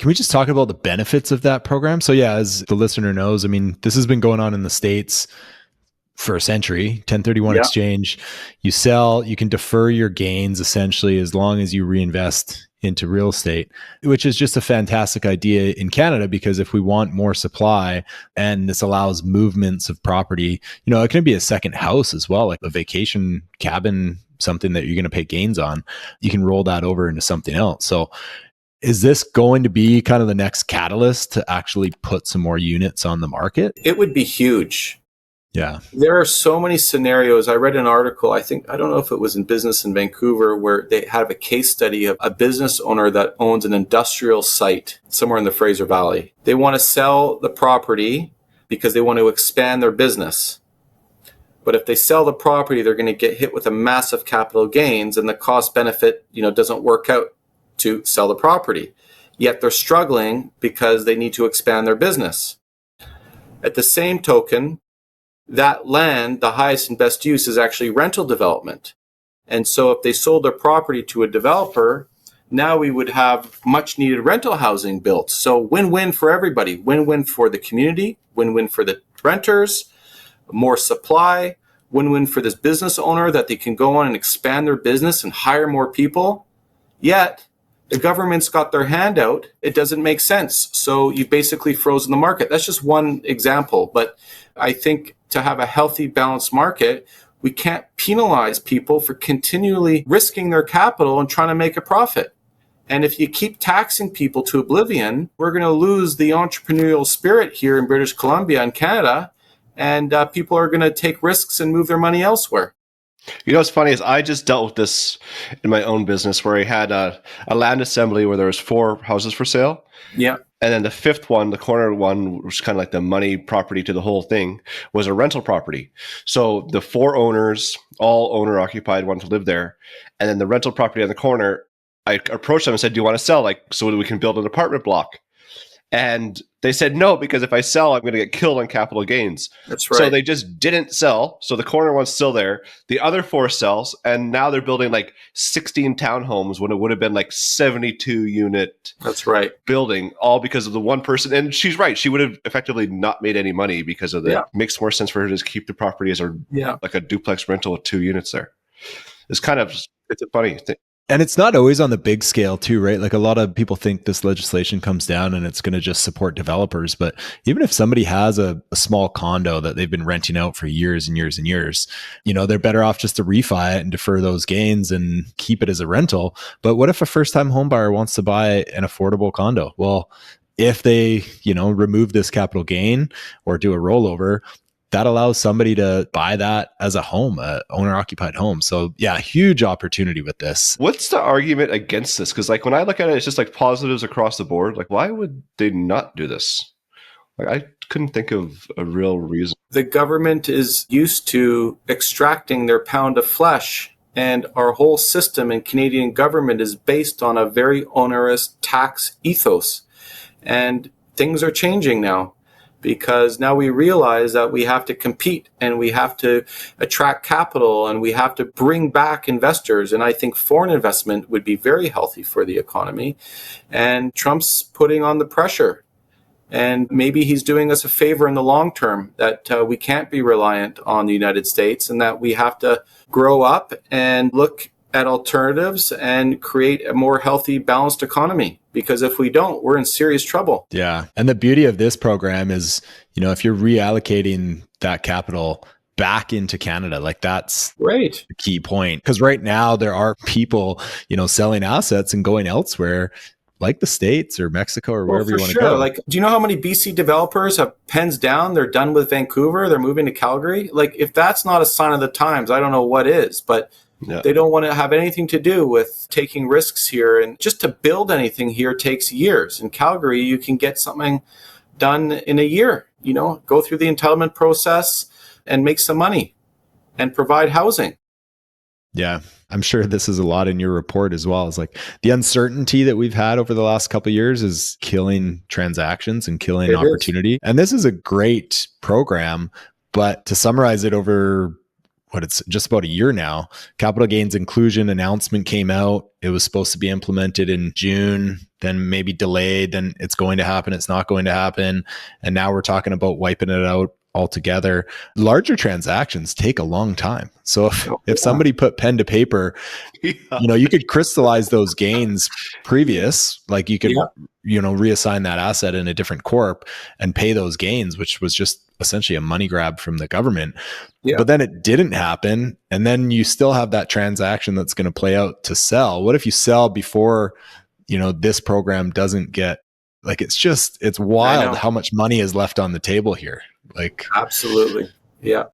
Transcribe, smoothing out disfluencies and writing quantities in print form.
Can we just talk about the benefits of that program? So yeah, as the listener knows, I mean, this has been going on in the States for a century. 1031 exchange. You sell, you can defer your gains essentially as long as you reinvest into real estate, which is just a fantastic idea in Canada, because if we want more supply and this allows movements of property, it can be a second house as well, like a vacation cabin, something that you're going to pay gains on. You can roll that over into something else. So is this going to be kind of the next catalyst to actually put some more units on the market? It would be huge. Yeah. There are so many scenarios. I read an article, I don't know if it was in Business in Vancouver, where they have a case study of a business owner that owns an industrial site somewhere in the Fraser Valley. They want to sell the property because they want to expand their business. But if they sell the property, they're going to get hit with a massive capital gains, and the cost benefit, doesn't work out to sell the property. Yet they're struggling because they need to expand their business. At the same token, that land, the highest and best use is actually rental development. And so if they sold their property to a developer, now we would have much needed rental housing built. So win-win for everybody, win-win for the community, win-win for the renters, more supply, win-win for this business owner that they can go on and expand their business and hire more people. Yet the government's got their hand out. It doesn't make sense. So you've basically frozen the market. That's just one example. But I think to have a healthy, balanced market, we can't penalize people for continually risking their capital and trying to make a profit. And if you keep taxing people to oblivion, we're going to lose the entrepreneurial spirit here in British Columbia and Canada, and people are going to take risks and move their money elsewhere. What's funny is I just dealt with this in my own business, where I had a land assembly where there was 4 houses for sale. Yeah. And then the 5th one, the corner one, which was kind of like the money property to the whole thing, was a rental property. So the 4 owners, all owner occupied, wanted to live there. And then the rental property on the corner, I approached them and said, do you want to sell, so that we can build an apartment block? And they said no, because if I sell, I'm going to get killed on capital gains. That's right. So they just didn't sell. So the corner one's still there. The other 4 sells, and now they're building 16 townhomes when it would have been 72 unit. That's right. Building, all because of the one person. And she's right. She would have effectively not made any money because of that. Yeah. It makes more sense for her to just keep the property as a duplex rental with 2 units there. It's a funny thing. And it's not always on the big scale too, right? Like a lot of people think this legislation comes down and it's going to just support developers. But even if somebody has a small condo that they've been renting out for years and years and years, they're better off just to refi it and defer those gains and keep it as a rental. But what if a first-time home buyer wants to buy an affordable condo? Well, if they, remove this capital gain or do a rollover, that allows somebody to buy that as a home, a owner-occupied home. So yeah, huge opportunity with this. What's the argument against this? Because when I look at it, it's just positives across the board. Why would they not do this? I couldn't think of a real reason. The government is used to extracting their pound of flesh, and our whole system in Canadian government is based on a very onerous tax ethos. And things are changing now, because now we realize that we have to compete and we have to attract capital and we have to bring back investors. And I think foreign investment would be very healthy for the economy. And Trump's putting on the pressure. And maybe he's doing us a favor in the long term, that we can't be reliant on the United States and that we have to grow up and look at alternatives and create a more healthy, balanced economy. Because if we don't, we're in serious trouble. Yeah. And the beauty of this program is, if you're reallocating that capital back into Canada, that's right. The key point. Because right now there are people, selling assets and going elsewhere, like the States or Mexico or wherever you want to go. Do you know how many BC developers have pens down? They're done with Vancouver. They're moving to Calgary. If that's not a sign of the times, I don't know what is. But yeah. They don't want to have anything to do with taking risks here. And just to build anything here takes years. In Calgary, you can get something done in a year, go through the entitlement process and make some money and provide housing. Yeah, I'm sure this is a lot in your report as well. It's the uncertainty that we've had over the last couple of years is killing transactions and killing opportunity. And this is a great program, but to summarize it over it's just about a year now. Capital gains inclusion announcement came out. It was supposed to be implemented in June, then maybe delayed, then it's going to happen, it's not going to happen. And now we're talking about wiping it out altogether. Larger transactions take a long time. So if somebody put pen to paper, you could crystallize those gains previous, like you could, reassign that asset in a different corp and pay those gains, which was just essentially a money grab from the government. Yeah. But then it didn't happen. And then you still have that transaction that's going to play out to sell. What if you sell before, this program doesn't get, like, it's wild how much money is left on the table here. Like, absolutely. Yeah.